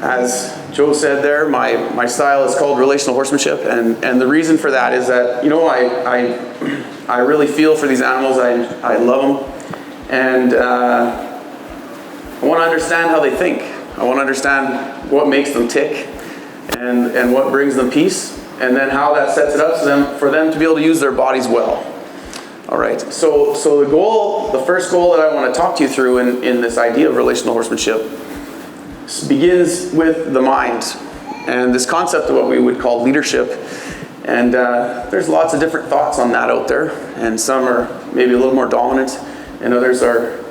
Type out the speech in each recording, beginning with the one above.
As Joe said there, my style is called Relational Horsemanship, and the reason for that is that, you know, I really feel for these animals. I love them, and I want to understand how they think. I want to understand what makes them tick, and what brings them peace, and then how that sets it up for them to be able to use their bodies well. All right, so the first goal that I want to talk to you through in this idea of relational horsemanship begins with the mind and this concept of what we would call leadership. And there's lots of different thoughts on that out there, and some are maybe a little more dominant, and others are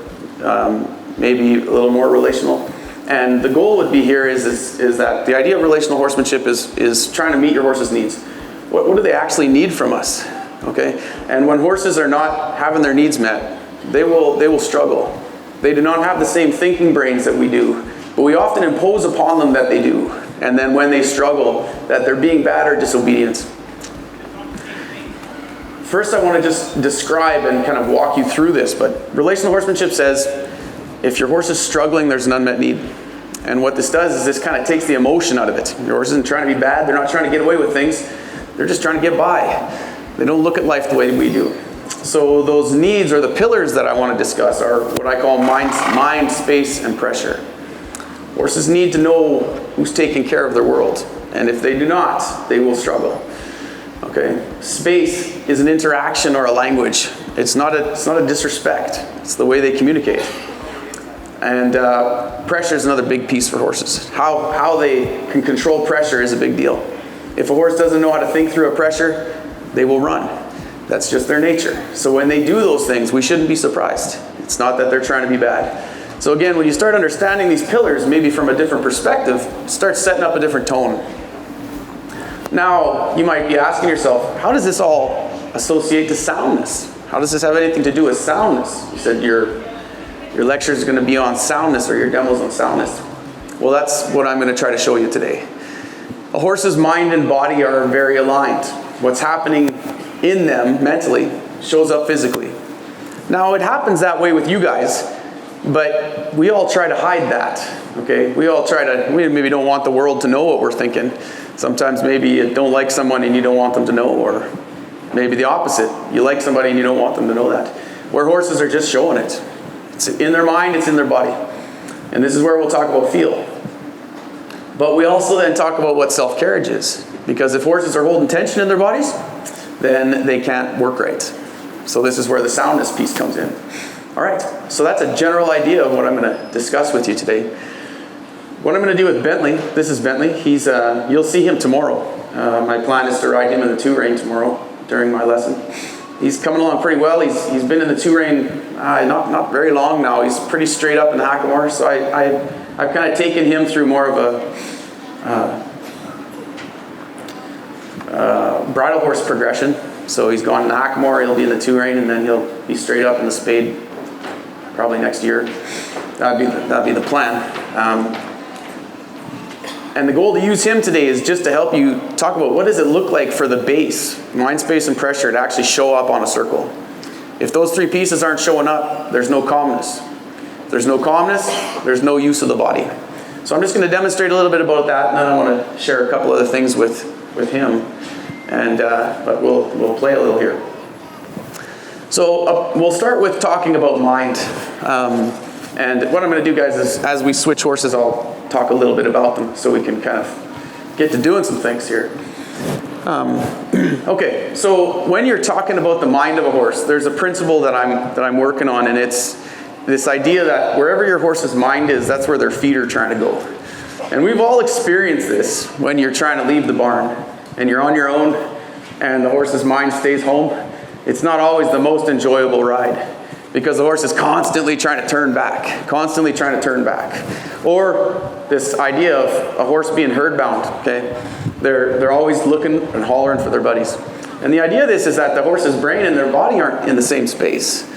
maybe a little more relational. And the goal would be here is that the idea of relational horsemanship is trying to meet your horse's needs. What do they actually need from us? Okay, and when horses are not having their needs met, they will struggle. They do not have the same thinking brains that we do, but we often impose upon them that they do. And then when they struggle, that they're being bad or disobedient. First, I want to just describe and kind of walk you through this, but relational horsemanship says if your horse is struggling, there's an unmet need. And what this does is this kind of takes the emotion out of it. Your horse isn't trying to be bad, they're not trying to get away with things, they're just trying to get by. They don't look at life the way we do. So those needs, or the pillars that I want to discuss, are what I call mind, space, and pressure. Horses need to know who's taking care of their world, and if they do not, they will struggle. Okay, space is an interaction or a language. It's not a disrespect. It's the way they communicate. And pressure is another big piece for horses. How they can control pressure is a big deal. If a horse doesn't know how to think through a pressure, they will run. That's just their nature. So when they do those things, we shouldn't be surprised. It's not that they're trying to be bad. So again, when you start understanding these pillars, maybe from a different perspective, start setting up a different tone. Now, you might be asking yourself, how does this all associate to soundness? How does this have anything to do with soundness? You said your lecture is going to be on soundness, or your demo's on soundness. Well, that's what I'm going to try to show you today. A horse's mind and body are very aligned. What's happening in them mentally shows up physically. Now, it happens that way with you guys, but we all try to hide that, okay? We maybe don't want the world to know what we're thinking. Sometimes maybe you don't like someone and you don't want them to know, or maybe the opposite. You like somebody and you don't want them to know that. Where horses are just showing it. It's in their mind, it's in their body. And this is where we'll talk about feel. But we also then talk about what self-carriage is. Because if horses are holding tension in their bodies, then they can't work right. So this is where the soundness piece comes in. All right, so that's a general idea of what I'm going to discuss with you today. What I'm going to do with Bentley, this is Bentley. You'll see him tomorrow. My plan is to ride him in the two-rein tomorrow during my lesson. He's coming along pretty well. He's been in the two-rein not very long now. He's pretty straight up in the hackamore. So I've kind of taken him through more of a bridle horse progression. So he's gone in the hackamore, he'll be in the two-rein, and then he'll be straight up in the spade probably next year. That'd be the plan. And the goal to use him today is just to help you talk about what does it look like for the base, mind, space, and pressure to actually show up on a circle. If those three pieces aren't showing up, there's no calmness. If there's no calmness, there's no use of the body. So I'm just going to demonstrate a little bit about that, and then I want to share a couple other things with him. And but we'll play a little here. So we'll start with talking about mind. And what I'm going to do, guys, is as we switch horses, I'll talk a little bit about them so we can kind of get to doing some things here. Okay, so when you're talking about the mind of a horse, there's a principle that I'm working on, and it's this idea that wherever your horse's mind is, that's where their feet are trying to go. And we've all experienced this when you're trying to leave the barn and you're on your own and the horse's mind stays home. It's not always the most enjoyable ride because the horse is constantly trying to turn back, Or this idea of a horse being herd bound, okay? They're always looking and hollering for their buddies. And the idea of this is that the horse's brain and their body aren't in the same space.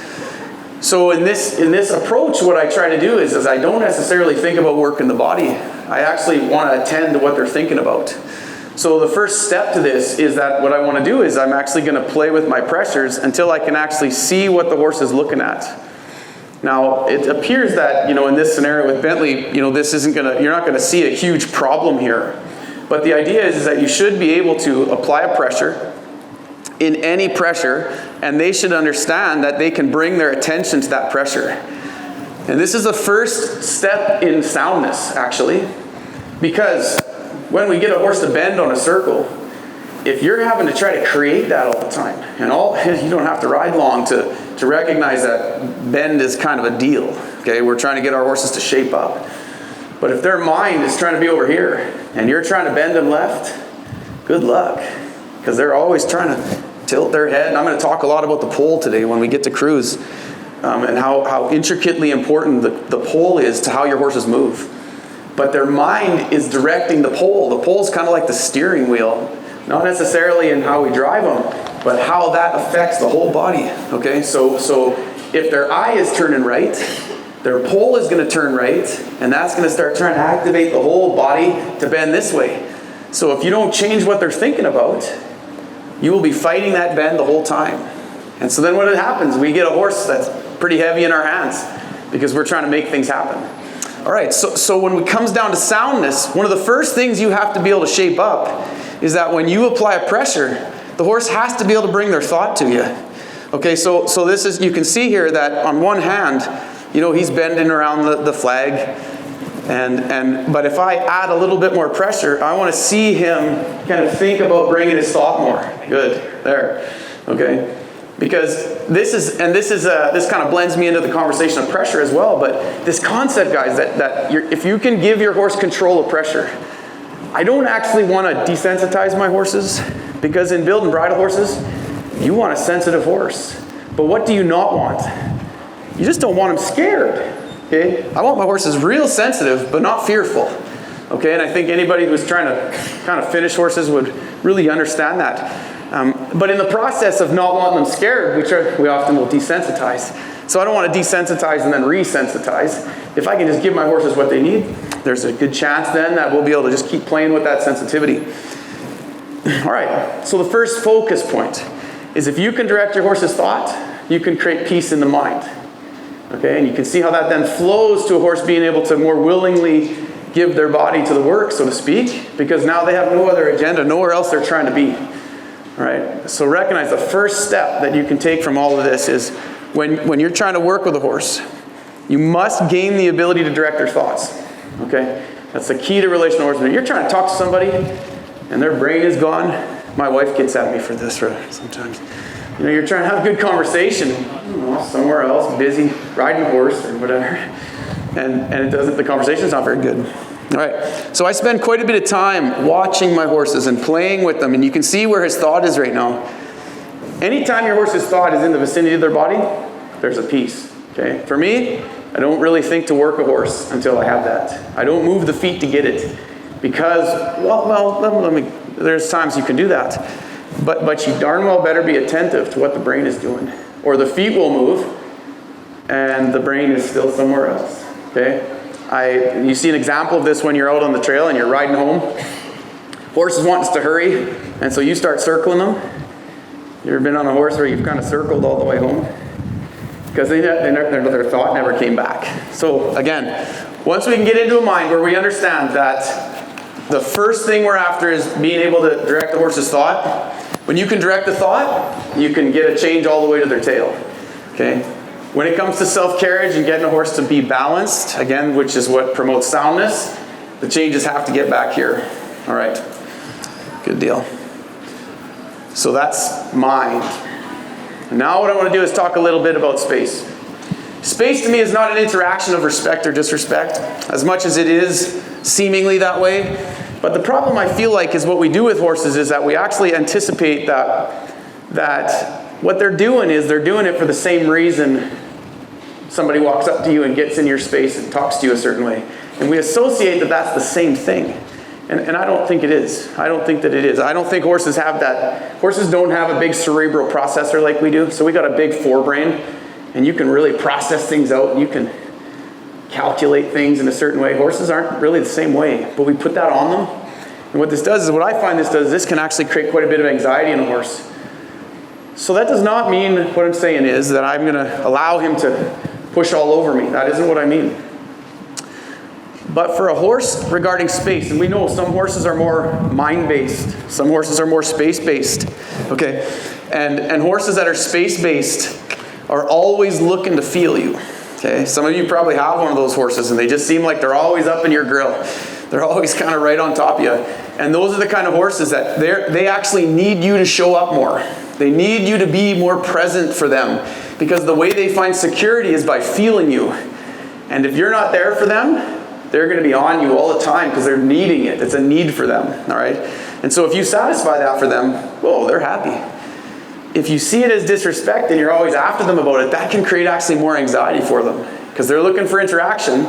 So in this approach, what I try to do is I don't necessarily think about working the body. I actually want to attend to what they're thinking about. So the first step to this is that what I want to do is I'm actually going to play with my pressures until I can actually see what the horse is looking at. Now, it appears that, in this scenario with Bentley, this isn't you're not gonna see a huge problem here. But the idea is that you should be able to apply a pressure in any pressure, and they should understand that they can bring their attention to that pressure. And this is the first step in soundness, actually, because when we get a horse to bend on a circle, if you're having to try to create that all the time, and you don't have to ride long to recognize that bend is kind of a deal, okay? We're trying to get our horses to shape up. But if their mind is trying to be over here, and you're trying to bend them left, good luck, because they're always trying to tilt their head. And I'm going to talk a lot about the pole today when we get to Cruz, and how intricately important the pole is to how your horses move. But their mind is directing the pole. The pole's kind of like the steering wheel, not necessarily in how we drive them, but how that affects the whole body, okay? So if their eye is turning right, their pole is going to turn right, and that's going to start trying to activate the whole body to bend this way. So if you don't change what they're thinking about, you will be fighting that bend the whole time. And so then what happens? We get a horse that's pretty heavy in our hands because we're trying to make things happen. All right, so when it comes down to soundness, one of the first things you have to be able to shape up is that when you apply a pressure, the horse has to be able to bring their thought to you. Okay, so this is, you can see here that on one hand, he's bending around the flag, but if I add a little bit more pressure, I want to see him kind of think about bringing his thought more. Good, there, okay. Because this kind of blends me into the conversation of pressure as well. But this concept, guys, that if you can give your horse control of pressure, I don't actually want to desensitize my horses, because in build and bridle horses, you want a sensitive horse. But what do you not want? You just don't want them scared. Okay? I want my horses real sensitive, but not fearful. Okay, and I think anybody who's trying to kind of finish horses would really understand that. But in the process of not wanting them scared, we often will desensitize. So I don't want to desensitize and then resensitize. If I can just give my horses what they need, there's a good chance then that we'll be able to just keep playing with that sensitivity. All right, so the first focus point is if you can direct your horse's thought, you can create peace in the mind. Okay, and you can see how that then flows to a horse being able to more willingly give their body to the work, so to speak, because now they have no other agenda, nowhere else they're trying to be. All right, so recognize the first step that you can take from all of this is when you're trying to work with a horse, you must gain the ability to direct their thoughts. Okay, that's the key to relational horsemanship. You're trying to talk to somebody and their brain is gone. My wife gets at me for this sometimes. You're trying to have a good conversation, somewhere else, busy, riding a horse or whatever, and the conversation's not very good. All right, so I spend quite a bit of time watching my horses and playing with them, and you can see where his thought is right now. Anytime your horse's thought is in the vicinity of their body, there's a peace, okay? For me, I don't really think to work a horse until I have that. I don't move the feet to get it, because, there's times you can do that. But you darn well better be attentive to what the brain is doing, or the feet will move, and the brain is still somewhere else, okay? You see an example of this when you're out on the trail and you're riding home. Horses want us to hurry, and so you start circling them. You ever been on a horse where you've kind of circled all the way home? Because their thought never came back. So again, once we can get into a mind where we understand that the first thing we're after is being able to direct the horse's thought. When you can direct the thought, you can get a change all the way to their tail. Okay? When it comes to self-carriage and getting a horse to be balanced, again, which is what promotes soundness, the changes have to get back here. All right, good deal. So that's mind. Now what I want to do is talk a little bit about space. Space to me is not an interaction of respect or disrespect, as much as it is seemingly that way. But the problem I feel like is what we do with horses is that we actually anticipate that what they're doing is they're doing it for the same reason somebody walks up to you and gets in your space and talks to you a certain way. And we associate that that's the same thing. And I don't think it is. I don't think that it is. I don't think horses have that. Horses don't have a big cerebral processor like we do. So we got a big forebrain, and you can really process things out, and you can calculate things in a certain way. Horses aren't really the same way, but we put that on them. And what this does is, what I find this does, this can actually create quite a bit of anxiety in a horse. So that does not mean, what I'm saying is that I'm going to allow him to push all over me. That isn't what I mean. But for a horse regarding space, and we know some horses are more mind-based, some horses are more space-based, okay? And horses that are space-based are always looking to feel you, okay? Some of you probably have one of those horses and they just seem like they're always up in your grill. They're always kind of right on top of you. And those are the kind of horses that they actually need you to show up more. They need you to be more present for them, because the way they find security is by feeling you. And if you're not there for them, they're going to be on you all the time because they're needing it. It's a need for them, all right? And so if you satisfy that for them, whoa, they're happy. If you see it as disrespect and you're always after them about it, that can create actually more anxiety for them because they're looking for interaction,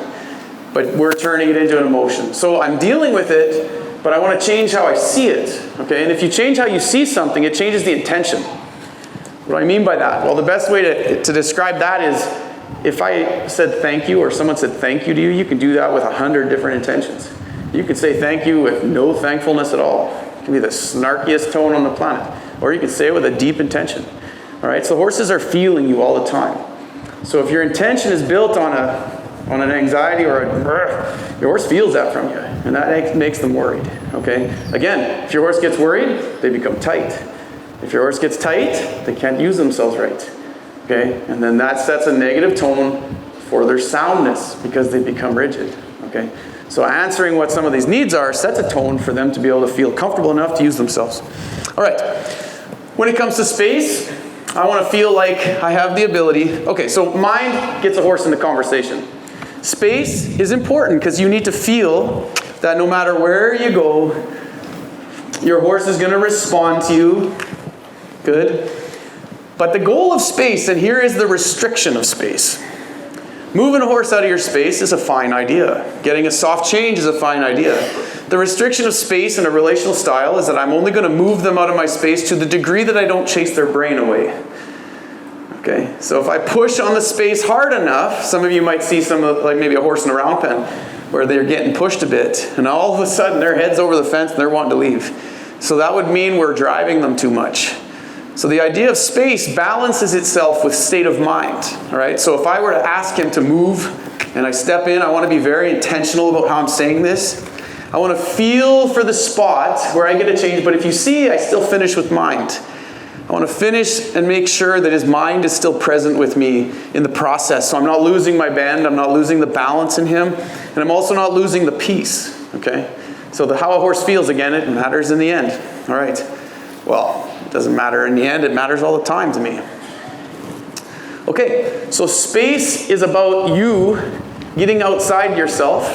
but we're turning it into an emotion. So I'm dealing with it, but I want to change how I see it, okay? And if you change how you see something, it changes the intention. What do I mean by that? Well, the best way to describe that is, if I said thank you, or someone said thank you to you, you can do that with 100 different intentions. You can say thank you with no thankfulness at all. It can be the snarkiest tone on the planet. Or you can say it with a deep intention. All right, so horses are feeling you all the time. So if your intention is built on an anxiety or your horse feels that from you, and that makes them worried, okay? Again, if your horse gets worried, they become tight. If your horse gets tight, they can't use themselves right. Okay, and then that sets a negative tone for their soundness because they become rigid. Okay, so answering what some of these needs are sets a tone for them to be able to feel comfortable enough to use themselves. All right, when it comes to space, I want to feel like I have the ability. Okay, so mind gets a horse in the conversation. Space is important because you need to feel that no matter where you go, your horse is going to respond to you. Good. But the goal of space, and here is the restriction of space. Moving a horse out of your space is a fine idea. Getting a soft change is a fine idea. The restriction of space in a relational style is that I'm only going to move them out of my space to the degree that I don't chase their brain away. Okay, so if I push on the space hard enough, some of you might see like maybe a horse in a round pen where they're getting pushed a bit, and all of a sudden their head's over the fence and they're wanting to leave. So that would mean we're driving them too much. So the idea of space balances itself with state of mind, all right? So if I were to ask him to move and I step in, I want to be very intentional about how I'm saying this. I want to feel for the spot where I get a change, but if you see, I still finish with mind. I want to finish and make sure that his mind is still present with me in the process. So I'm not losing my bend, I'm not losing the balance in him, and I'm also not losing the peace, okay? So how a horse feels, again, it matters in the end, all right? Well, it doesn't matter in the end, it matters all the time to me. Okay, so space is about you getting outside yourself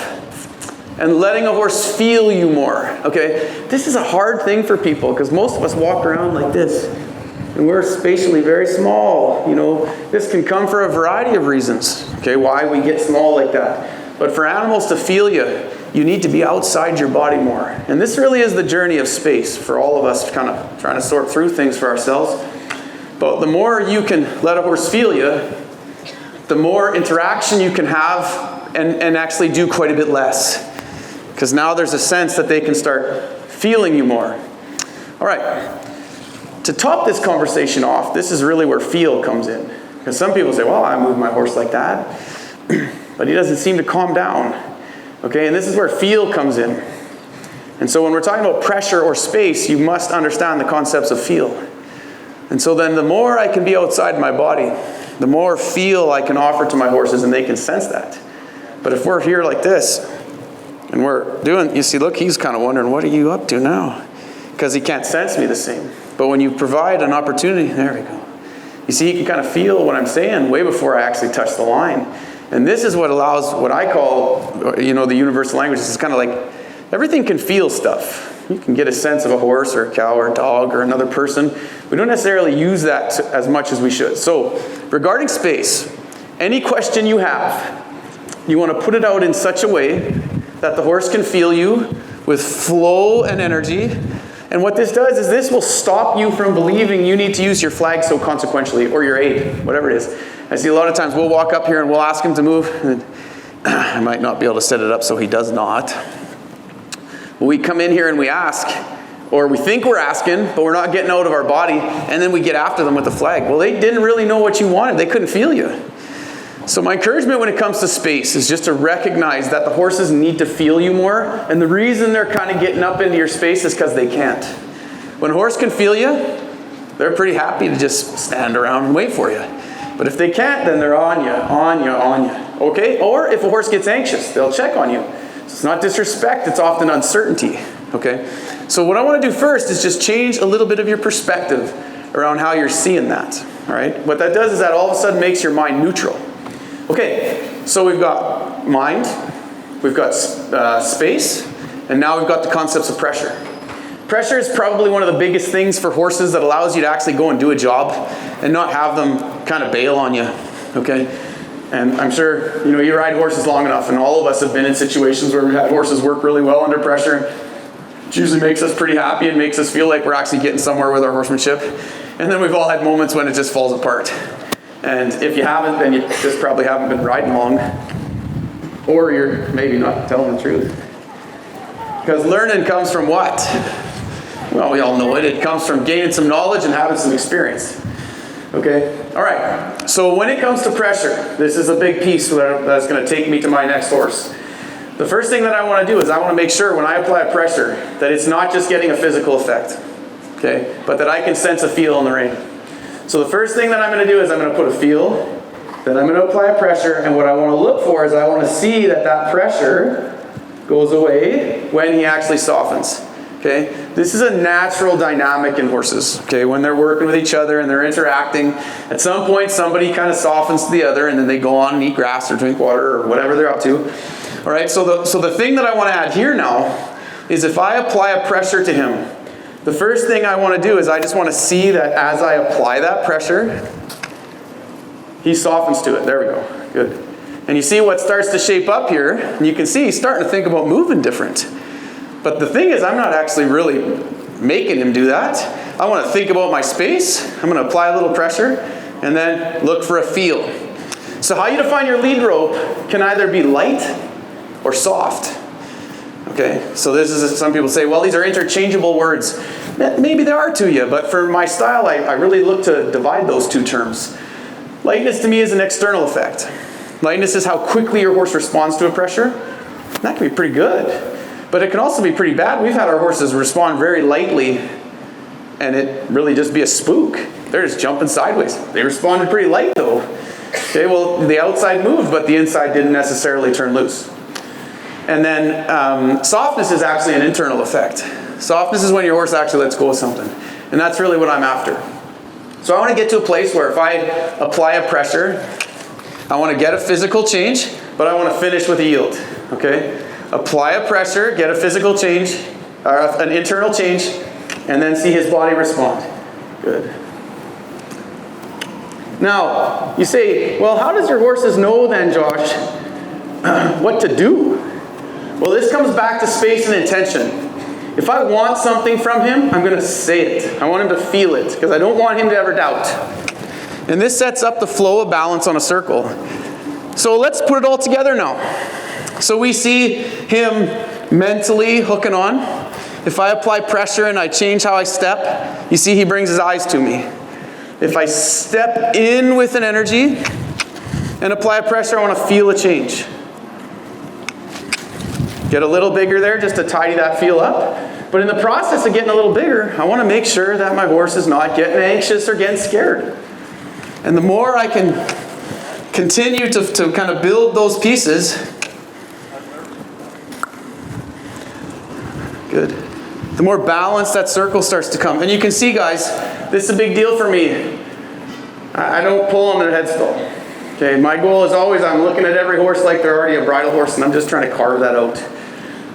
and letting a horse feel you more, okay? This is a hard thing for people because most of us walk around like this and we're spatially very small, you know. This can come for a variety of reasons, okay, why we get small like that. But for animals to feel you, you need to be outside your body more. And this really is the journey of space for all of us, kind of trying to sort through things for ourselves. But the more you can let a horse feel you, the more interaction you can have and actually do quite a bit less. Because now there's a sense that they can start feeling you more. All right. To top this conversation off, this is really where feel comes in. Because some people say, well, I move my horse like that, but he doesn't seem to calm down. Okay, and this is where feel comes in. And so when we're talking about pressure or space, you must understand the concepts of feel. And so then the more I can be outside my body, the more feel I can offer to my horses and they can sense that. But if we're here like this, and we're doing, you see, look, he's kind of wondering, what are you up to now? Because he can't sense me the same. But when you provide an opportunity, there we go. You see, he can kind of feel what I'm saying way before I actually touch the line. And this is what allows what I call, you know, the universal language. It's kind of like everything can feel stuff. You can get a sense of a horse or a cow or a dog or another person. We don't necessarily use that as much as we should. So regarding space, any question you have, you want to put it out in such a way that the horse can feel you with flow and energy. And what this does is this will stop you from believing you need to use your flag so consequentially, or your aid, whatever it is. I see a lot of times we'll walk up here and we'll ask him to move, and I might not be able to set it up so he does not. We come in here and we ask, or we think we're asking, but we're not getting out of our body, and then we get after them with the flag. Well, they didn't really know what you wanted. They couldn't feel you. So my encouragement when it comes to space is just to recognize that the horses need to feel you more, and the reason they're kind of getting up into your space is because they can't. When a horse can feel you, they're pretty happy to just stand around and wait for you. But if they can't, then they're on you, okay? Or if a horse gets anxious, they'll check on you. So it's not disrespect, it's often uncertainty, okay? So what I want to do first is just change a little bit of your perspective around how you're seeing that, all right? What that does is that all of a sudden makes your mind neutral. Okay, so we've got mind, we've got space, and now we've got the concepts of pressure. Pressure is probably one of the biggest things for horses that allows you to actually go and do a job and not have them kind of bail on you, okay? And I'm sure, you ride horses long enough, and all of us have been in situations where we've had horses work really well under pressure. It usually makes us pretty happy and makes us feel like we're actually getting somewhere with our horsemanship. And then we've all had moments when it just falls apart. And if you haven't, then you just probably haven't been riding long. Or you're maybe not telling the truth. Because learning comes from what? Well, we all know it. It comes from gaining some knowledge and having some experience. Okay? All right. So when it comes to pressure, this is a big piece that's going to take me to my next horse. The first thing that I want to do is I want to make sure when I apply pressure that it's not just getting a physical effect. Okay? But that I can sense a feel in the rein. So the first thing that I'm going to do is I'm going to put a feel, then I'm going to apply pressure, and what I want to look for is I want to see that pressure goes away when he actually softens. Okay? This is a natural dynamic in horses. Okay? When they're working with each other and they're interacting, at some point somebody kind of softens to the other and then they go on and eat grass or drink water or whatever they're up to. All right? So the thing that I want to add here now is if I apply a pressure to him, the first thing I want to do is I just want to see that as I apply that pressure, he softens to it. There we go. Good. And you see what starts to shape up here, and you can see he's starting to think about moving different. But the thing is, I'm not actually really making him do that. I want to think about my space. I'm going to apply a little pressure, and then look for a feel. So how you define your lead rope can either be light or soft. Okay, so this is, some people say, well, these are interchangeable words. Maybe they are to you, but for my style, I really look to divide those two terms. Lightness to me is an external effect. Lightness is how quickly your horse responds to a pressure. That can be pretty good, but it can also be pretty bad. We've had our horses respond very lightly, and it really just be a spook. They're just jumping sideways. They responded pretty light though. Okay, well, the outside moved, but the inside didn't necessarily turn loose. And then softness is actually an internal effect. Softness is when your horse actually lets go of something. And that's really what I'm after. So I want to get to a place where if I apply a pressure, I want to get a physical change, but I want to finish with a yield. Okay? Apply a pressure, get a physical change, or an internal change, and then see his body respond. Good. Now, you say, well, how does your horses know then, Josh, what to do? Well, this comes back to space and intention. If I want something from him, I'm going to say it. I want him to feel it, because I don't want him to ever doubt. And this sets up the flow of balance on a circle. So let's put it all together now. So we see him mentally hooking on. If I apply pressure and I change how I step, you see he brings his eyes to me. If I step in with an energy and apply pressure, I want to feel a change. Get a little bigger there just to tidy that feel up. But in the process of getting a little bigger, I want to make sure that my horse is not getting anxious or getting scared. And the more I can continue to kind of build those pieces, good, the more balanced that circle starts to come. And you can see, guys, this is a big deal for me. I don't pull on their head stall. Okay, my goal is always I'm looking at every horse like they're already a bridle horse, and I'm just trying to carve that out.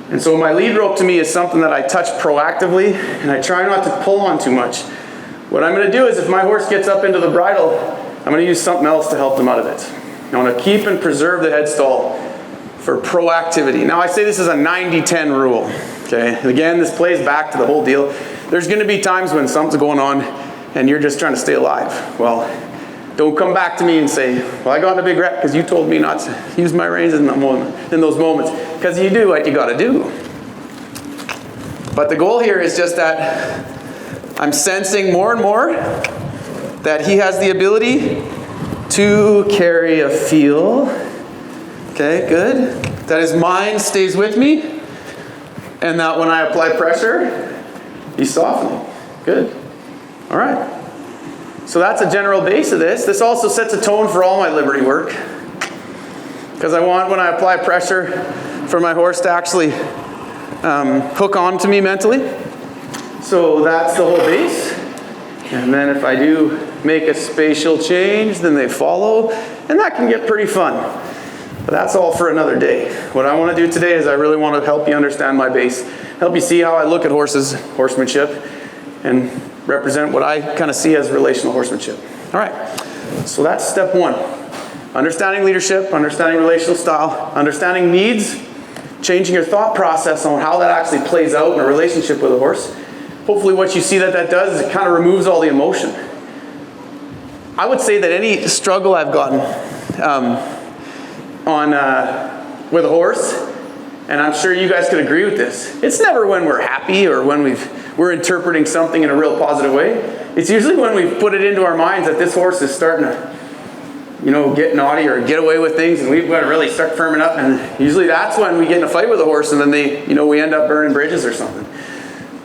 And so my lead rope to me is something that I touch proactively, and I try not to pull on too much. What I'm going to do is if my horse gets up into the bridle, I'm going to use something else to help them out of it. I want to keep and preserve the head stall for proactivity. Now I say this is a 90-10 rule. Okay, again, this plays back to the whole deal. There's going to be times when something's going on and you're just trying to stay alive. Well, don't come back to me and say, well, I got in a big wreck because you told me not to use my reins in those moments. Because you do what you got to do. But the goal here is just that I'm sensing more and more that he has the ability to carry a feel. Okay, good. That his mind stays with me, and that when I apply pressure, he's softening. Good. All right. So that's a general base of this. This also sets a tone for all my liberty work, because I want, when I apply pressure, for my horse to actually hook on to me mentally. So that's the whole base. And then if I do make a spatial change, then they follow, and that can get pretty fun. But that's all for another day. What I want to do today is I really want to help you understand my base, help you see how I look at horses, horsemanship, and represent what I kind of see as relational horsemanship. All right, so that's step one. Understanding leadership, understanding relational style, understanding needs, changing your thought process on how that actually plays out in a relationship with a horse. Hopefully what you see that does is it kind of removes all the emotion. I would say that any struggle I've gotten with a horse, and I'm sure you guys could agree with this, it's never when we're happy or when we're interpreting something in a real positive way. It's usually when we've put it into our minds that this horse is starting to, you know, get naughty or get away with things, and we've got to really start firming up, and usually that's when we get in a fight with a horse, and then we end up burning bridges or something.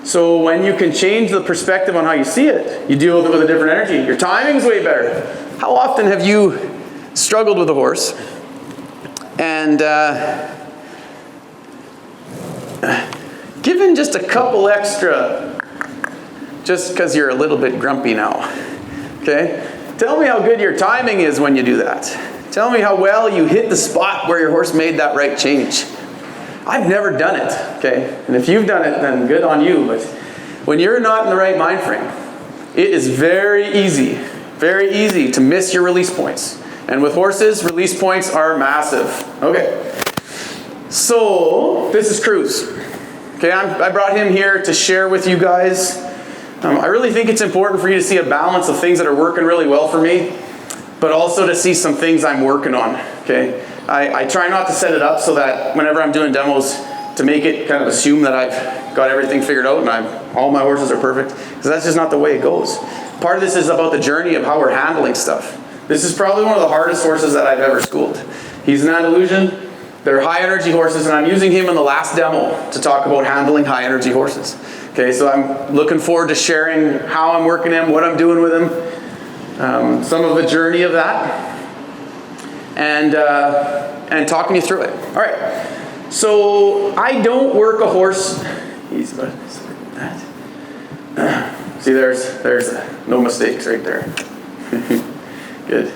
So when you can change the perspective on how you see it, you deal with it with a different energy. Your timing's way better. How often have you struggled with a horse and given just a couple extra, just because you're a little bit grumpy now, okay? Tell me how good your timing is when you do that. Tell me how well you hit the spot where your horse made that right change. I've never done it, okay? And if you've done it, then good on you. But when you're not in the right mind frame, it is very easy to miss your release points. And with horses, release points are massive. Okay, so this is Cruz. Okay, I brought him here to share with you guys. I really think it's important for you to see a balance of things that are working really well for me, but also to see some things I'm working on, okay? I try not to set it up so that whenever I'm doing demos, to make it kind of assume that I've got everything figured out and all my horses are perfect, because that's just not the way it goes. Part of this is about the journey of how we're handling stuff. This is probably one of the hardest horses that I've ever schooled. He's an Andalusian. They're high energy horses, and I'm using him in the last demo to talk about handling high energy horses. Okay, so I'm looking forward to sharing how I'm working him, what I'm doing with him, some of the journey of that, and talking you through it. All right, so I don't work a horse. Easy, that. See, there's no mistakes right there. Good.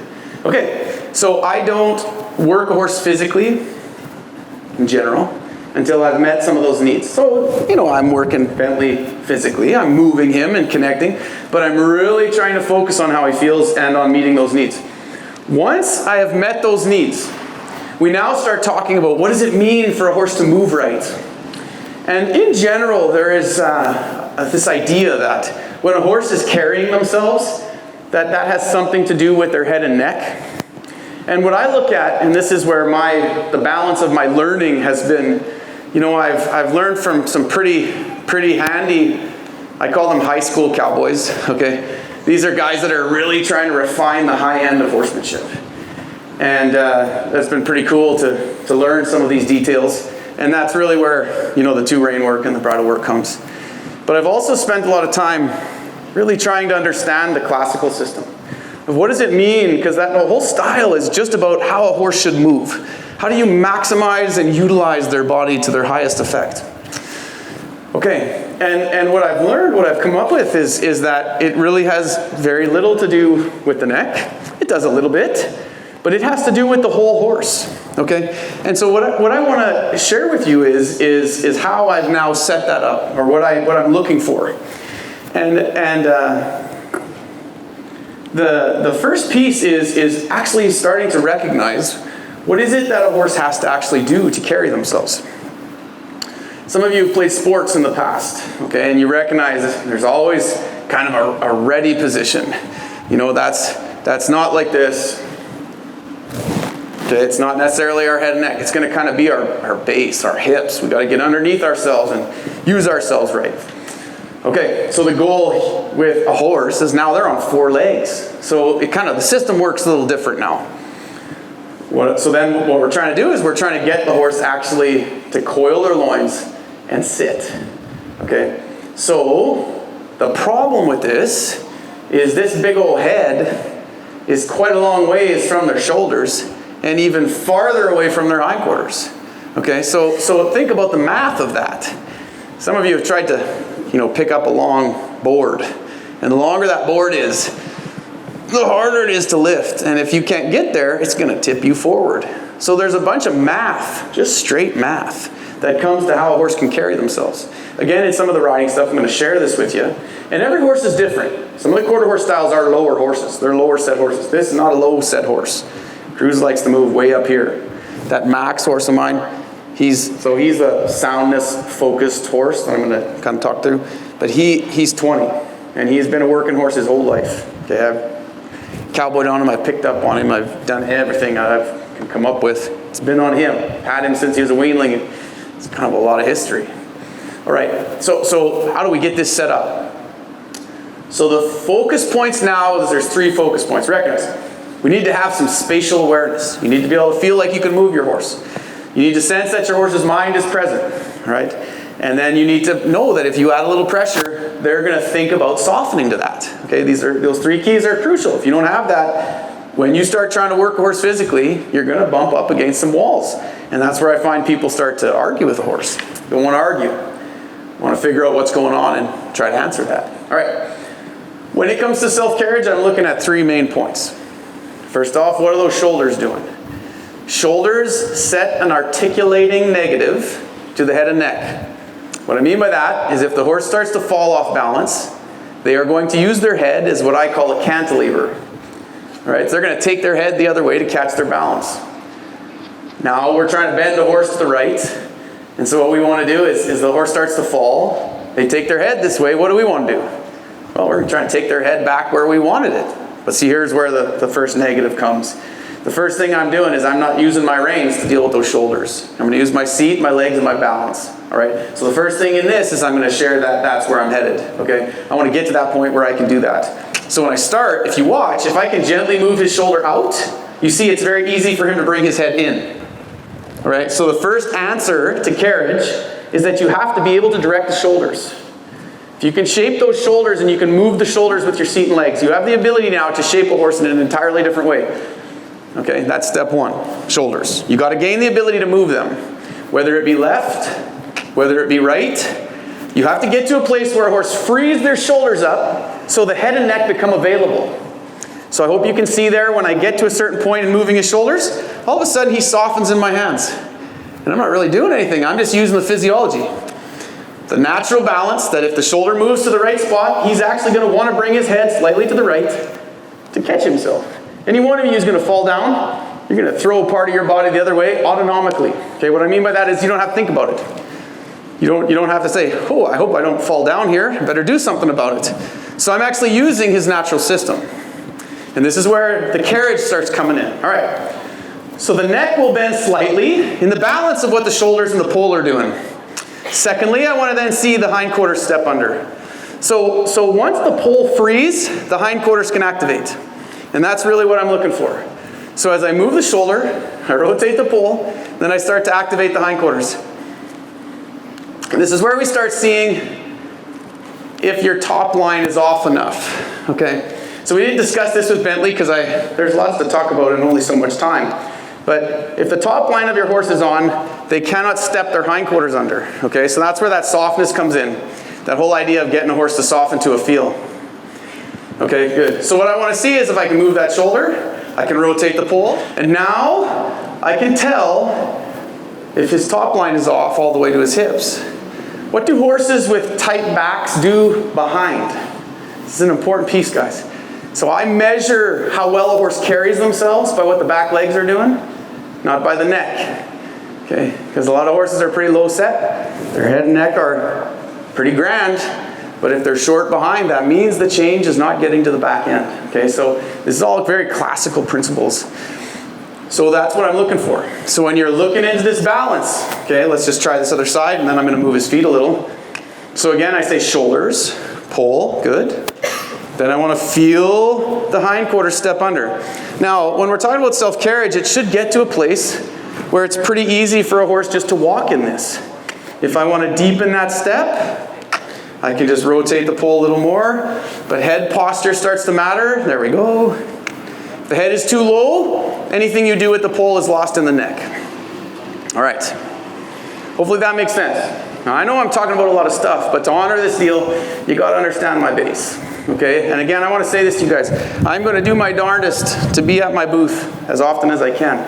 Okay, so I don't work a horse physically, in general, until I've met some of those needs. So, you know, I'm working Bentley physically, I'm moving him and connecting, but I'm really trying to focus on how he feels and on meeting those needs. Once I have met those needs, we now start talking about what does it mean for a horse to move right. And in general, there is this idea that when a horse is carrying themselves, that has something to do with their head and neck. And what I look at, and this is where the balance of my learning has been, you know, I've learned from some pretty handy, I call them high school cowboys, okay? These are guys that are really trying to refine the high end of horsemanship. And that's been pretty cool to learn some of these details. And that's really where, you know, the two-rein work and the bridle work comes. But I've also spent a lot of time really trying to understand the classical system. What does it mean? Because that whole style is just about how a horse should move. How do you maximize and utilize their body to their highest effect? Okay, and what I've learned, what I've come up with is that it really has very little to do with the neck. It does a little bit, but it has to do with the whole horse. Okay, and so what I want to share with you is how I've now set that up, or what I'm looking for, and the first piece is actually starting to recognize what is it that a horse has to actually do to carry themselves. Some of you have played sports in the past, okay, and you recognize there's always kind of a ready position. You know, that's not like this. Okay, it's not necessarily our head and neck. It's going to kind of be our base, our hips. We've got to get underneath ourselves and use ourselves right. Okay, so the goal with a horse is now they're on 4 legs. So it kind of, the system works a little different now. So then what we're trying to do is we're trying to get the horse actually to coil their loins and sit. Okay, so the problem with this is this big old head is quite a long ways from their shoulders and even farther away from their hindquarters. Okay, so think about the math of that. Some of you have tried to, pick up a long board, and the longer that board is, the harder it is to lift. And if you can't get there, it's going to tip you forward. So there's a bunch of math, just straight math, that comes to how a horse can carry themselves. Again, in some of the riding stuff, I'm going to share this with you. And every horse is different. Some of the quarter horse styles are lower horses. They're lower set horses. This is not a low set horse. Cruz likes to move way up here. That Max horse of mine, he's a soundness focused horse that I'm going to kind of talk through. But he's 20, and he's been a working horse his whole life. Okay, I've cowboyed on him, I've picked up on him, I've done everything I can come up with. It's been on him. Had him since he was a weanling. It's kind of a lot of history. All right, so how do we get this set up? So the focus points now, there's 3 focus points. Recognize, we need to have some spatial awareness. You need to be able to feel like you can move your horse. You need to sense that your horse's mind is present, right? And then you need to know that if you add a little pressure, they're going to think about softening to that. Okay, those 3 keys are crucial. If you don't have that, when you start trying to work a horse physically, you're going to bump up against some walls. And that's where I find people start to argue with the horse. They don't want to argue. They want to figure out what's going on and try to answer that. All right. When it comes to self-carriage, I'm looking at 3 main points. First off, what are those shoulders doing? Shoulders set an articulating negative to the head and neck. What I mean by that is if the horse starts to fall off balance, they are going to use their head as what I call a cantilever. All right, so they're going to take their head the other way to catch their balance. Now we're trying to bend the horse to the right. And so what we want to do is the horse starts to fall. They take their head this way. What do we want to do? Well, we're trying to take their head back where we wanted it. But see, here's where the first negative comes. The first thing I'm doing is I'm not using my reins to deal with those shoulders. I'm going to use my seat, my legs, and my balance. All right. So the first thing in this is I'm going to share that that's where I'm headed. Okay. I want to get to that point where I can do that. So when I start, if you watch, if I can gently move his shoulder out, you see it's very easy for him to bring his head in. All right. So the first answer to carriage is that you have to be able to direct the shoulders. If you can shape those shoulders and you can move the shoulders with your seat and legs, you have the ability now to shape a horse in an entirely different way. Okay, that's step 1, shoulders. You got to gain the ability to move them. Whether it be left, whether it be right, you have to get to a place where a horse frees their shoulders up so the head and neck become available. So I hope you can see there when I get to a certain point in moving his shoulders, all of a sudden he softens in my hands. And I'm not really doing anything, I'm just using the physiology. The natural balance that if the shoulder moves to the right spot, he's actually going to want to bring his head slightly to the right to catch himself. Any one of you is going to fall down. You're going to throw a part of your body the other way autonomically. Okay, what I mean by that is you don't have to think about it. You don't have to say, oh, I hope I don't fall down here. I better do something about it. So I'm actually using his natural system. And this is where the carriage starts coming in. All right. So the neck will bend slightly in the balance of what the shoulders and the pole are doing. Secondly, I want to then see the hindquarters step under. So once the pole frees, the hindquarters can activate. And that's really what I'm looking for. So as I move the shoulder, I rotate the pole, then I start to activate the hindquarters. And this is where we start seeing if your top line is off enough. Okay. So we didn't discuss this with Bentley because there's lots to talk about and only so much time. But if the top line of your horse is on, they cannot step their hindquarters under. Okay, so that's where that softness comes in. That whole idea of getting a horse to soften to a feel. Okay, good. So what I want to see is if I can move that shoulder, I can rotate the pole, and now I can tell if his top line is off all the way to his hips. What do horses with tight backs do behind? This is an important piece, guys. So I measure how well a horse carries themselves by what the back legs are doing, not by the neck. Okay, because a lot of horses are pretty low set. Their head and neck are pretty grand, but if they're short behind, that means the change is not getting to the back end. Okay, so this is all very classical principles. So that's what I'm looking for. So when you're looking into this balance, okay, let's just try this other side, and then I'm going to move his feet a little, So again, I say shoulders, pull, good. Then I want to feel the hindquarters step under. Now, when we're talking about self-carriage, it should get to a place where it's pretty easy for a horse just to walk in this. If I want to deepen that step, I can just rotate the pole a little more, but head posture starts to matter. There we go. If the head is too low, anything you do with the pole is lost in the neck. All right. Hopefully that makes sense. Now, I know I'm talking about a lot of stuff, but to honor this deal, you got to understand my base. Okay? And again, I want to say this to you guys. I'm going to do my darndest to be at my booth as often as I can.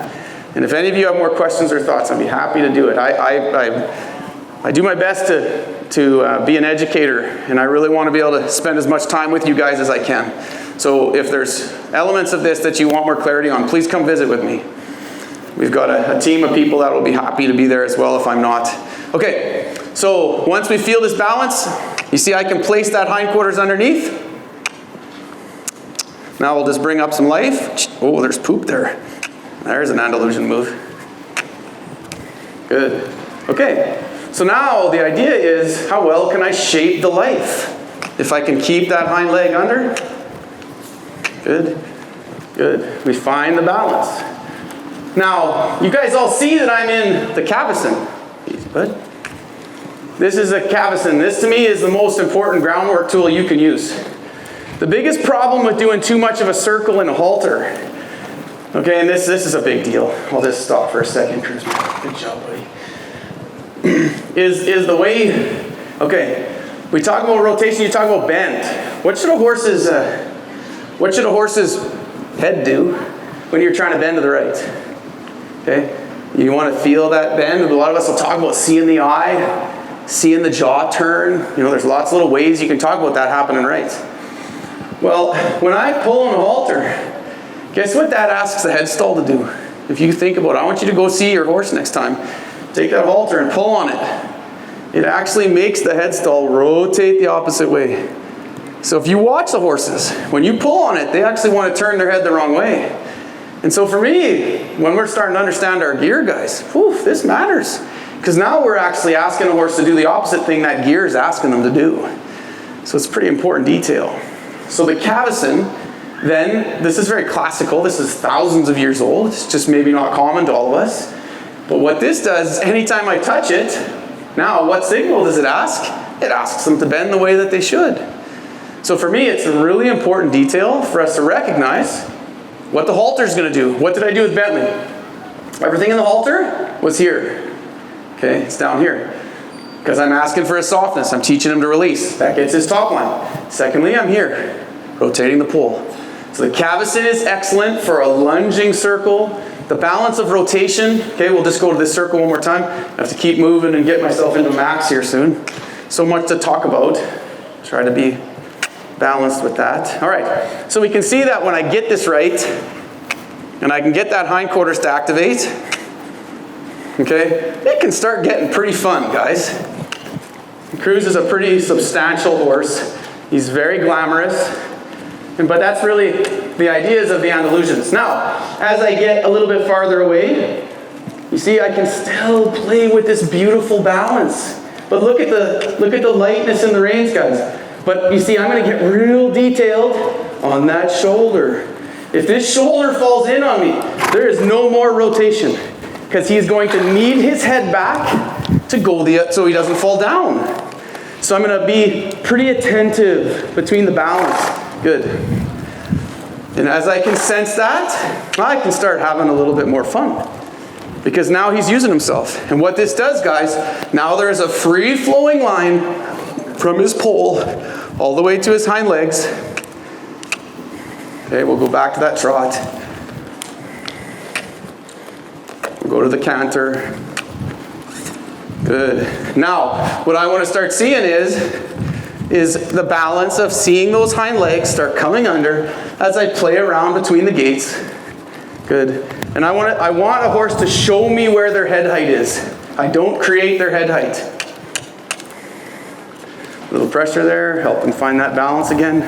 And if any of you have more questions or thoughts, I'd be happy to do it. I do my best to be an educator, and I really want to be able to spend as much time with you guys as I can. So if there's elements of this that you want more clarity on, please come visit with me. We've got a team of people that will be happy to be there as well if I'm not. Okay, so once we feel this balance, you see I can place that hindquarters underneath. Now we'll just bring up some life. Oh, there's poop there. There's an Andalusian move. Good. Okay, so now the idea is how well can I shape the life? If I can keep that hind leg under. Good. Good. We find the balance. Now, you guys all see that I'm in the CAVESSON. Good. This is a CAVESSON. This to me is the most important groundwork tool you can use. The biggest problem with doing too much of a circle in a halter, okay, and this is a big deal. I'll just stop for a second, Cruz. Good job, buddy. is the way, okay, we talk about rotation, you talk about bend. What should a horse's head do when you're trying to bend to the right? Okay, you want to feel that bend. A lot of us will talk about seeing the eye, seeing the jaw turn. You know, there's lots of little ways you can talk about that happening right. Well, when I pull on a halter, guess what that asks the head stall to do? If you think about it, I want you to go see your horse next time. Take that halter and pull on it. It actually makes the head stall rotate the opposite way. So if you watch the horses, when you pull on it, they actually want to turn their head the wrong way. And so for me, when we're starting to understand our gear, guys, whew, this matters. Because now we're actually asking a horse to do the opposite thing that gear is asking them to do. So it's pretty important detail. So the CAVESSON, then, this is very classical. This is thousands of years old. It's just maybe not common to all of us. But what this does, anytime I touch it, now what signal does it ask? It asks them to bend the way that they should. So for me, it's a really important detail for us to recognize what the halter is going to do. What did I do with Bentley? Everything in the halter was here. Okay, it's down here. Because I'm asking for a softness. I'm teaching him to release. That gets his top line. Secondly, I'm here, rotating the pole. So the CAVESSON is excellent for a lunging circle. The balance of rotation, okay, we'll just go to this circle one more time. I have to keep moving and get myself into max here soon. So much to talk about. Try to be balanced with that. All right, so we can see that when I get this right, and I can get that hindquarters to activate, okay, it can start getting pretty fun, guys. Cruz is a pretty substantial horse. He's very glamorous, but that's really the ideas of the Andalusians. Now, as I get a little bit farther away, you see I can still play with this beautiful balance. But look at the lightness in the reins, guys. But you see, I'm going to get real detailed on that shoulder. If this shoulder falls in on me, there is no more rotation, because he's going to need his head back to go so he doesn't fall down. So I'm going to be pretty attentive between the balance. Good. And as I can sense that, I can start having a little bit more fun, because now he's using himself. And what this does, guys, now there is a free-flowing line from his pole all the way to his hind legs. Okay, we'll go back to that trot. We'll go to the canter. Good. Now, what I want to start seeing is the balance of seeing those hind legs start coming under as I play around between the gates. Good. And I want a horse to show me where their head height is. I don't create their head height. A little pressure there, help them find that balance again.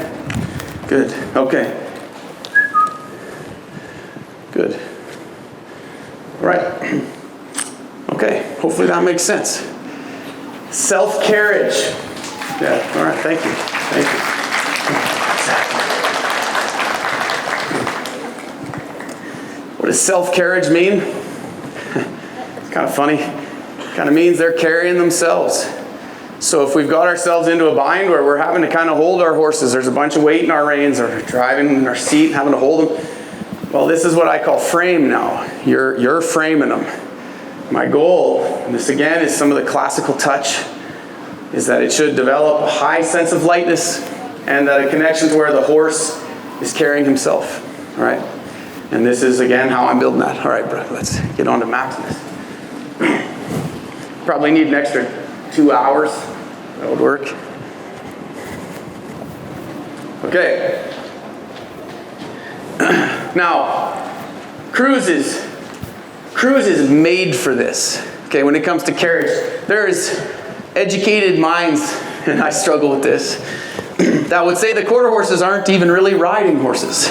Good. Okay. Good. All right. Okay, hopefully that makes sense. Self-carriage. Yeah, all right, thank you. Thank you. What does self-carriage mean? It's kind of funny. It kind of means they're carrying themselves. So if we've got ourselves into a bind where we're having to kind of hold our horses, there's a bunch of weight in our reins, or driving in our seat, having to hold them. Well, this is what I call frame now. You're framing them. My goal, and this again is some of the classical touch, is that it should develop a high sense of lightness and that a connection to where the horse is carrying himself. All right? And this is again how I'm building that. All right, bro, let's get on to Maximus. Probably need an extra 2 hours. That would work. Okay. Now, Cruz is made for this. Okay, when it comes to carriage, there's educated minds, and I struggle with this, that would say the quarter horses aren't even really riding horses.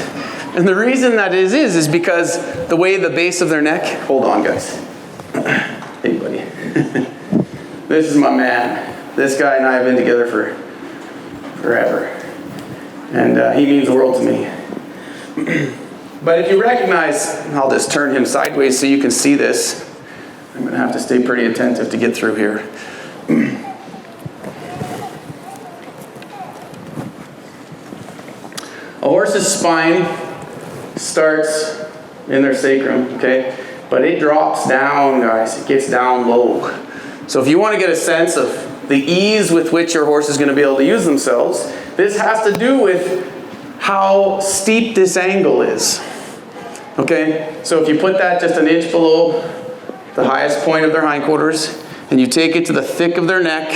And the reason that is because the way the base of their neck, hold on guys. Hey buddy. This is my man. This guy and I have been together for forever. And he means the world to me. But if you recognize, I'll just turn him sideways so you can see this. I'm going to have to stay pretty attentive to get through here. A horse's spine starts in their sacrum, okay? But it drops down, guys. It gets down low. So if you want to get a sense of the ease with which your horse is going to be able to use themselves, this has to do with how steep this angle is. Okay? So if you put that just an inch below the highest point of their hindquarters, and you take it to the thick of their neck,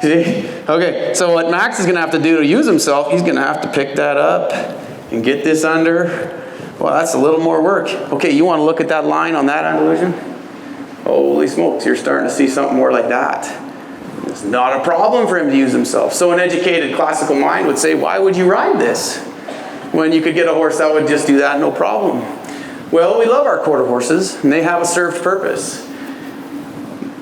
see? Okay, so what Max is going to have to do to use himself, he's going to have to pick that up and get this under. Well, that's a little more work. Okay, you want to look at that line on that andalusion? Holy smokes, you're starting to see something more like that. It's not a problem for him to use himself. So an educated classical mind would say, why would you ride this when you could get a horse that would just do that, no problem? Well, we love our quarter horses, and they have a served purpose.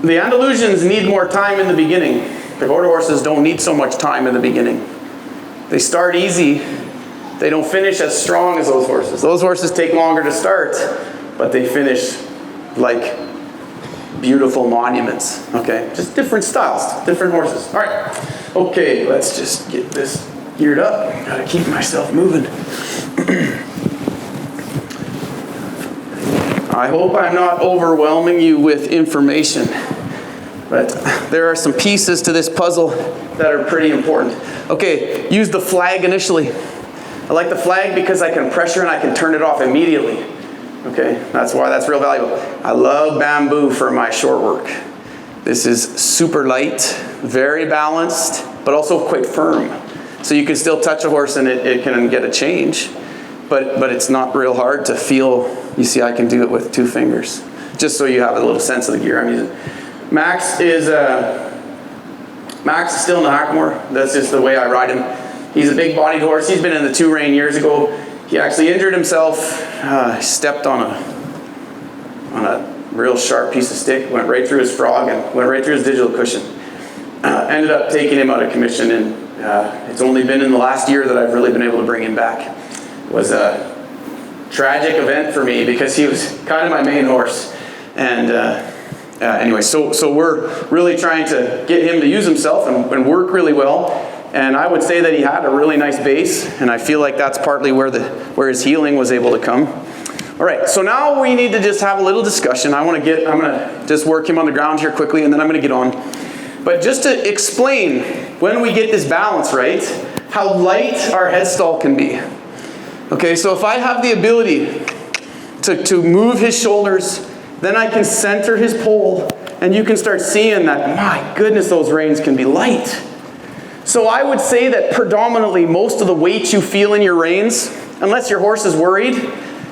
The Andalusians need more time in the beginning. The quarter horses don't need so much time in the beginning. They start easy. They don't finish as strong as those horses. Those horses take longer to start, but they finish like beautiful monuments. Okay, just different styles, different horses. All right, okay, let's just get this geared up. Gotta keep myself moving. I hope I'm not overwhelming you with information, but there are some pieces to this puzzle that are pretty important. Okay, use the flag initially. I like the flag because I can pressure and I can turn it off immediately. Okay, that's why that's real valuable. I love bamboo for my short work. This is super light, very balanced, but also quite firm. So you can still touch a horse and it can get a change, but it's not real hard to feel. You see, I can do it with 2 fingers, just so you have a little sense of the gear I'm using. Max is still in the Hackmore. That's just the way I ride him. He's a big-bodied horse. He's been in the 2-rein years ago. He actually injured himself. Stepped on a real sharp piece of stick, went right through his frog and went right through his digital cushion. Ended up taking him out of commission, and it's only been in the last year that I've really been able to bring him back. It was a tragic event for me because he was kind of my main horse. And anyway, so we're really trying to get him to use himself and work really well. And I would say that he had a really nice base, and I feel like that's partly where his healing was able to come. All right, so now we need to just have a little discussion. I'm gonna just work him on the ground here quickly, and then I'm gonna get on. But just to explain, when we get this balance right, how light our headstall can be. Okay, so if I have the ability to move his shoulders, then I can center his pole, and you can start seeing that, my goodness, those reins can be light. So I would say that predominantly most of the weight you feel in your reins, unless your horse is worried,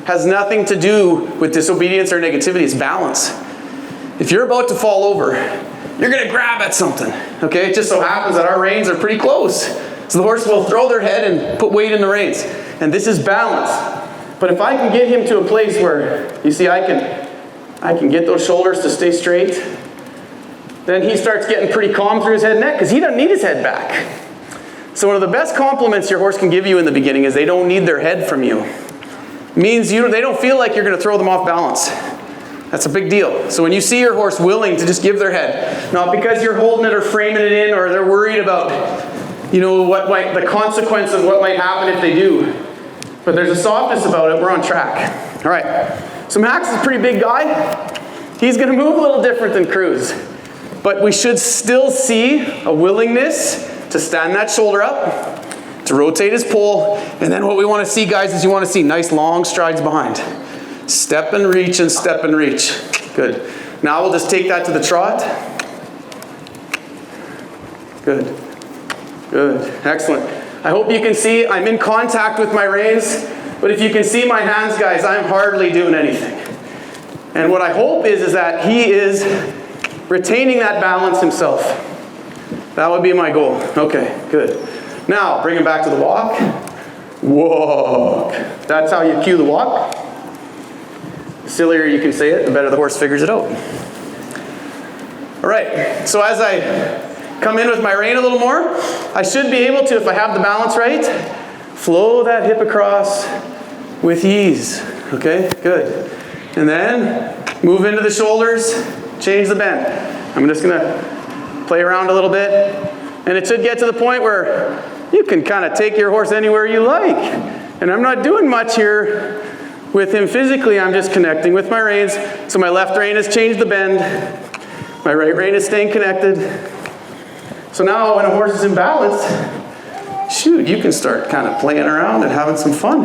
has nothing to do with disobedience or negativity. It's balance. If you're about to fall over, you're going to grab at something. Okay, it just so happens that our reins are pretty close. So the horse will throw their head and put weight in the reins. And this is balance. But if I can get him to a place where, you see, I can get those shoulders to stay straight, then he starts getting pretty calm through his head and neck because he doesn't need his head back. So one of the best compliments your horse can give you in the beginning is they don't need their head from you. Means they don't feel like you're going to throw them off balance. That's a big deal. So when you see your horse willing to just give their head, not because you're holding it or framing it in or they're worried about, you know, the consequence of what might happen if they do, but there's a softness about it, we're on track. All right. So Max is a pretty big guy. He's going to move a little different than Cruz, but we should still see a willingness to stand that shoulder up, to rotate his pole, and then what we want to see, guys, is you want to see nice long strides behind. Step and reach and step and reach. Good. Now we'll just take that to the trot. Good. Good. Excellent. I hope you can see I'm in contact with my reins, but if you can see my hands, guys, I'm hardly doing anything. And what I hope is that he is retaining that balance himself. That would be my goal. Okay, good. Now, bring him back to the walk. Walk. That's how you cue the walk. The sillier you can say it, the better the horse figures it out. All right, so as I come in with my rein a little more, I should be able to, if I have the balance right, flow that hip across with ease. Okay, good. And then move into the shoulders, change the bend. I'm just gonna play around a little bit, and it should get to the point where you can kind of take your horse anywhere you like. And I'm not doing much here with him physically, I'm just connecting with my reins. So my left rein has changed the bend, my right rein is staying connected. So now when a horse is in balance, shoot, you can start kind of playing around and having some fun.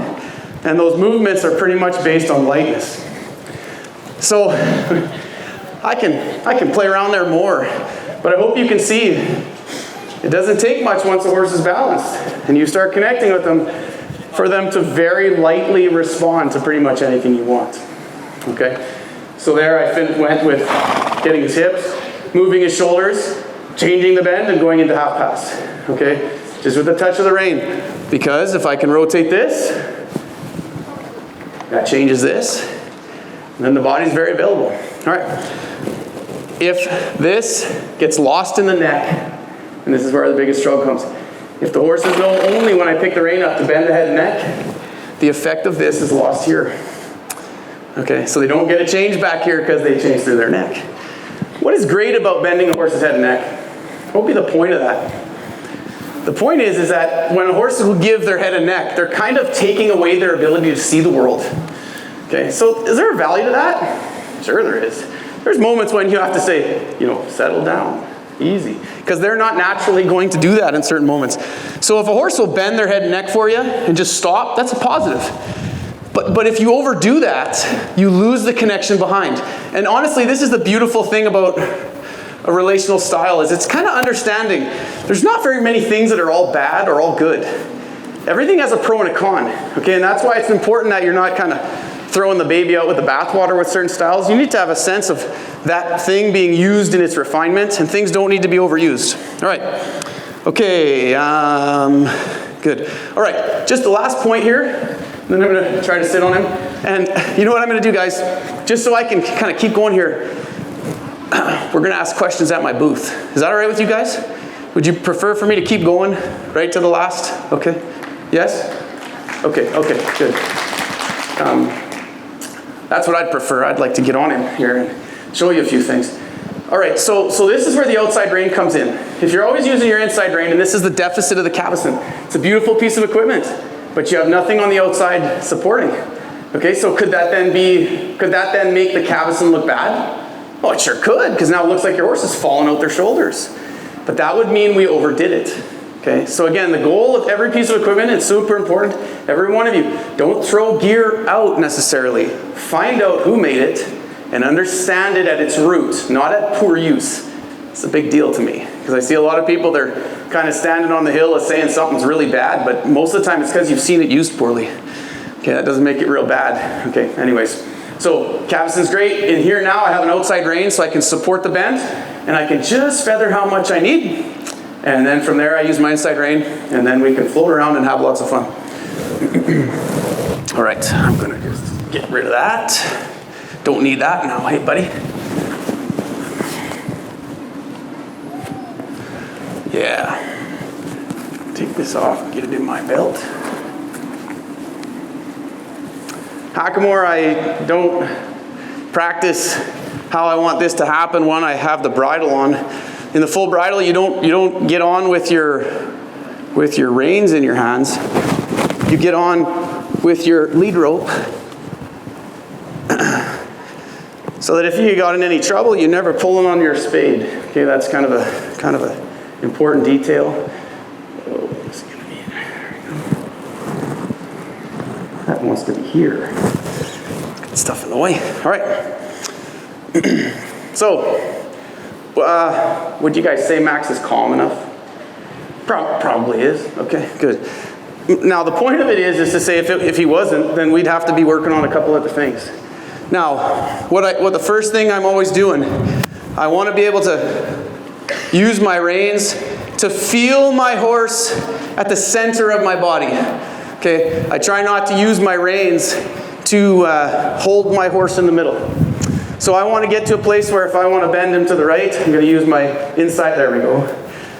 And those movements are pretty much based on lightness. So I can play around there more, but I hope you can see it doesn't take much once a horse is balanced and you start connecting with them for them to very lightly respond to pretty much anything you want. Okay? So there I went with getting his hips, moving his shoulders, changing the bend, and going into half pass. Okay? Just with a touch of the rein. Because if I can rotate this, that changes this, and then the body's very available. All right. If this gets lost in the neck, and this is where the biggest struggle comes, if the horses know only when I pick the rein up to bend the head and neck, the effect of this is lost here. Okay, so they don't get a change back here because they change through their neck. What is great about bending a horse's head and neck? What would be the point of that? The point is that when a horse will give their head and neck, they're kind of taking away their ability to see the world. Okay, so is there a value to that? Sure there is. There's moments when you have to say, you know, settle down. Easy, because they're not naturally going to do that in certain moments. So if a horse will bend their head and neck for you and just stop, that's a positive. But if you overdo that, you lose the connection behind. And honestly, this is the beautiful thing about a relational style is it's kind of understanding. There's not very many things that are all bad or all good. Everything has a pro and a con. Okay, and that's why it's important that you're not kind of throwing the baby out with the bathwater with certain styles. You need to have a sense of that thing being used in its refinement, and things don't need to be overused. All right. Okay. Good. All right. Just the last point here. Then I'm going to try to sit on him. And you know what I'm going to do, guys? Just so I can kind of keep going here, we're going to ask questions at my booth. Is that all right with you guys? Would you prefer for me to keep going right to the last? Okay. Yes? Okay. Okay. Good. That's what I'd prefer. I'd like to get on him here and show you a few things. All right, so this is where the outside rein comes in. If you're always using your inside rein, and this is the deficit of the CAVESSON, it's a beautiful piece of equipment, but you have nothing on the outside supporting. Okay, so could that then make the CAVESSON look bad? Oh, it sure could, because now it looks like your horse is falling out their shoulders. But that would mean we overdid it. Okay, so again, the goal of every piece of equipment, it's super important, every one of you, don't throw gear out necessarily. Find out who made it and understand it at its root, not at poor use. It's a big deal to me, because I see a lot of people, they're kind of standing on the hill of saying something's really bad, but most of the time it's because you've seen it used poorly. Okay, that doesn't make it real bad. Okay, anyways. So CAVESSON's great. In here now I have an outside rein so I can support the bend, and I can just feather how much I need. And then from there I use my inside rein, and then we can float around and have lots of fun. All right, I'm gonna just get rid of that. Don't need that now, hey buddy. Yeah. Take this off and get it in my belt. Hackamore, I don't practice how I want this to happen when I have the bridle on. In the full bridle, you don't get on with your reins in your hands. You get on with your lead rope, so that if you got in any trouble, you're never pulling on your spade. Okay, that's kind of a important detail. Oh, this is gonna be in there. That wants to be here. Got stuff in the way. All right. So, would you guys say Max is calm enough? Probably is. Okay, good. Now, the point of it is to say if he wasn't, then we'd have to be working on a couple other things. Now, what the first thing I'm always doing, I want to be able to use my reins to feel my horse at the center of my body. Okay, I try not to use my reins to hold my horse in the middle. So I want to get to a place where if I want to bend him to the right, I'm going to use my inside, there we go.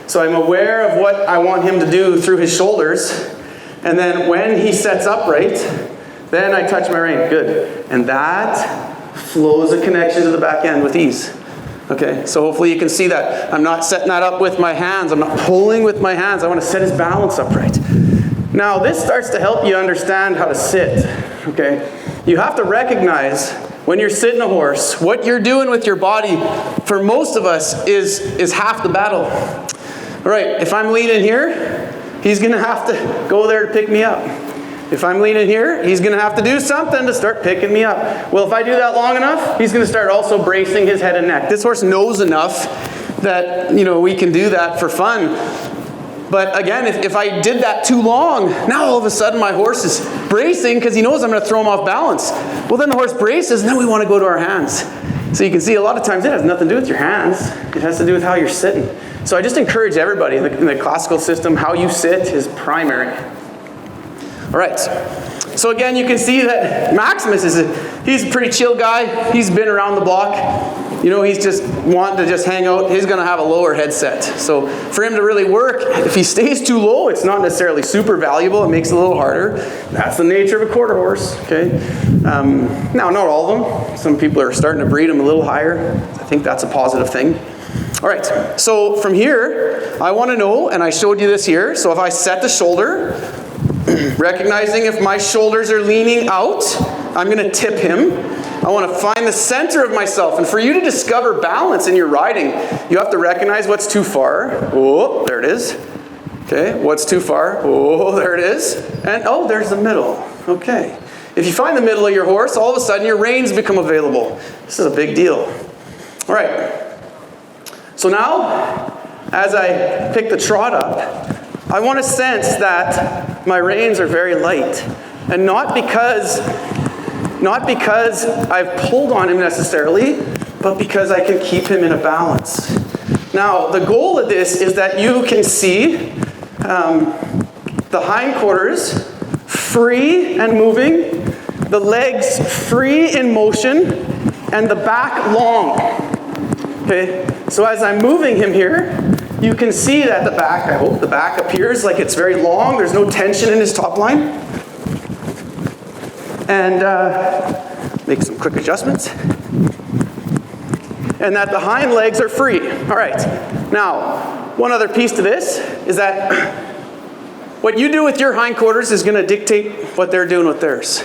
So I'm aware of what I want him to do through his shoulders, and then when he sets upright, then I touch my rein, good. And that flows a connection to the back end with ease. Okay, so hopefully you can see that. I'm not setting that up with my hands, I'm not pulling with my hands, I want to set his balance upright. Now this starts to help you understand how to sit, okay? You have to recognize when you're sitting a horse, what you're doing with your body, for most of us, is half the battle. All right, if I'm leaning here, he's going to have to go there to pick me up. If I'm leaning here, he's going to have to do something to start picking me up. Well, if I do that long enough, he's going to start also bracing his head and neck. This horse knows enough that, we can do that for fun. But again, if I did that too long, now all of a sudden my horse is bracing because he knows I'm going to throw him off balance. Well, then the horse braces, and then we want to go to our hands. So you can see a lot of times it has nothing to do with your hands. It has to do with how you're sitting. So I just encourage everybody in the classical system, how you sit is primary. All right. So again, you can see that Maximus he's a pretty chill guy. He's been around the block. He's just wanting to just hang out. He's going to have a lower headset. So for him to really work, if he stays too low, it's not necessarily super valuable. It makes it a little harder. That's the nature of a quarter horse. Okay. Now, not all of them. Some people are starting to breed them a little higher. I think that's a positive thing. All right. So from here, I want to know, and I showed you this here. So if I set the shoulder, recognizing if my shoulders are leaning out, I'm going to tip him. I want to find the center of myself. And for you to discover balance in your riding, you have to recognize what's too far. Oh, there it is. Okay, what's too far? Oh, there it is. And oh, there's the middle. Okay. If you find the middle of your horse, all of a sudden your reins become available. This is a big deal. All right. So now, as I pick the trot up, I want to sense that my reins are very light. And not because I've pulled on him necessarily, but because I can keep him in a balance. Now, the goal of this is that you can see the hindquarters free and moving, the legs free in motion, and the back long. Okay, so as I'm moving him here, you can see that the back, I hope the back appears like it's very long. There's no tension in his top line. And make some quick adjustments. And that the hind legs are free. All right. Now, one other piece to this is that what you do with your hindquarters is going to dictate what they're doing with theirs.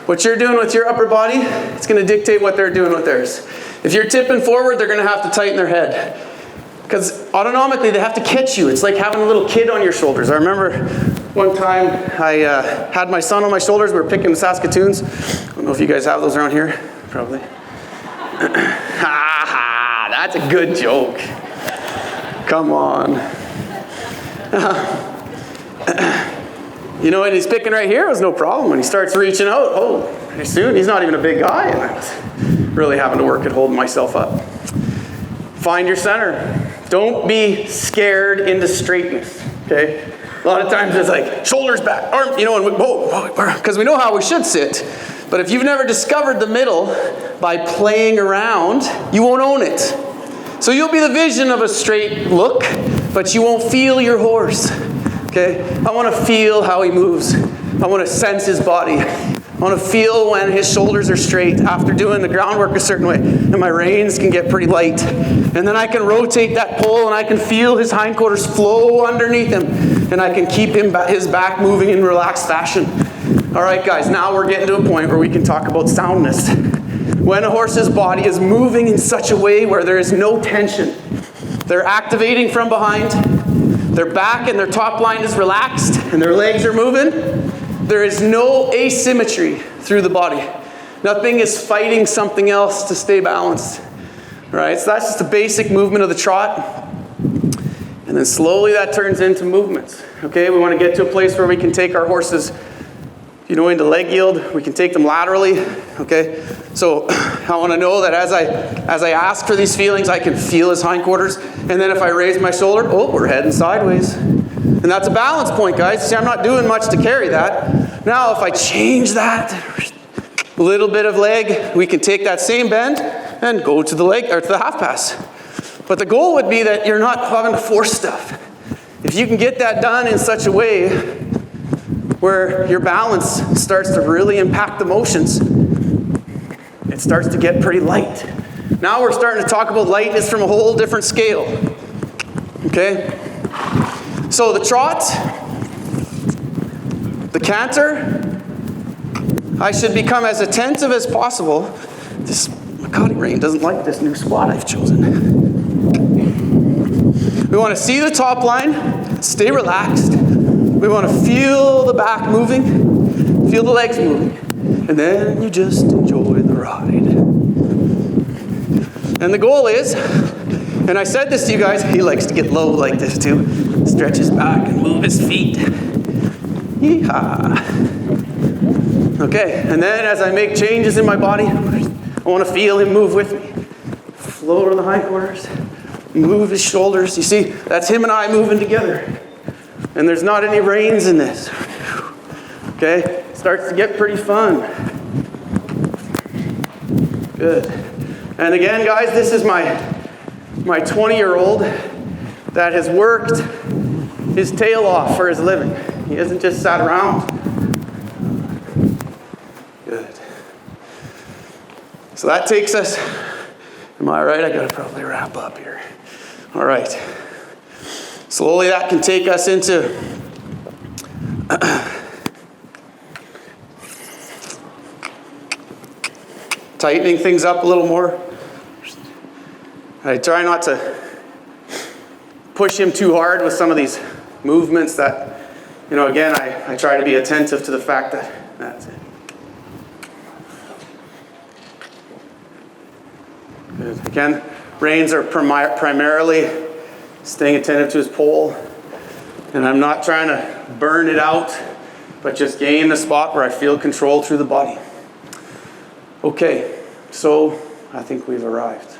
What you're doing with your upper body, it's going to dictate what they're doing with theirs. If you're tipping forward, they're going to have to tighten their head. Because autonomically, they have to catch you. It's like having a little kid on your shoulders. I remember one time I had my son on my shoulders. We were picking the Saskatoons. I don't know if you guys have those around here. Probably. That's a good joke. Come on. And he's picking right here, it was no problem. When he starts reaching out, pretty soon, he's not even a big guy. And I was really having to work at holding myself up. Find your center. Don't be scared into straightness, okay? A lot of times it's like, shoulders back, arm, because we know how we should sit. But if you've never discovered the middle by playing around, you won't own it. So you'll be the vision of a straight look, but you won't feel your horse. Okay? I want to feel how he moves. I want to sense his body. I want to feel when his shoulders are straight after doing the groundwork a certain way. And my reins can get pretty light. And then I can rotate that pole and I can feel his hindquarters flow underneath him. And I can keep his back moving in relaxed fashion. All right, guys, now we're getting to a point where we can talk about soundness. When a horse's body is moving in such a way where there is no tension, they're activating from behind, their back and their top line is relaxed, and their legs are moving, there is no asymmetry through the body. Nothing is fighting something else to stay balanced. All right, so that's just the basic movement of the trot. And then slowly that turns into movements. Okay, we want to get to a place where we can take our horses, you know, into leg yield. We can take them laterally. Okay, so I want to know that as I ask for these feelings, I can feel his hindquarters. And then if I raise my shoulder, oh, we're heading sideways. And that's a balance point, guys. See, I'm not doing much to carry that. Now, if I change that, a little bit of leg, we can take that same bend and go to the leg or to the half pass. But the goal would be that you're not having to force stuff. If you can get that done in such a way where your balance starts to really impact the motions, it starts to get pretty light. Now we're starting to talk about lightness from a whole different scale. Okay? So the trot, the canter, I should become as attentive as possible. This Makati rein doesn't like this new spot I've chosen. We want to see the top line, stay relaxed. We want to feel the back moving, feel the legs moving, and then you just enjoy the ride. And the goal is, and I said this to you guys, he likes to get low like this too. Stretch his back and move his feet. Yeehaw. Okay, and then as I make changes in my body, I want to feel him move with me. Flow to the hindquarters, move his shoulders. You see, that's him and I moving together. And there's not any reins in this. Okay, starts to get pretty fun. Good. And again, guys, this is my 20-year-old that has worked his tail off for his living. He hasn't just sat around. Good. So that takes us, am I right? I gotta probably wrap up here. All right. Slowly that can take us into tightening things up a little more. I try not to push him too hard with some of these movements that, you know, again, I try to be attentive to the fact that that's it. Good. Again, reins are primarily staying attentive to his pole, and I'm not trying to burn it out, but just gain the spot where I feel control through the body. Okay, so I think we've arrived.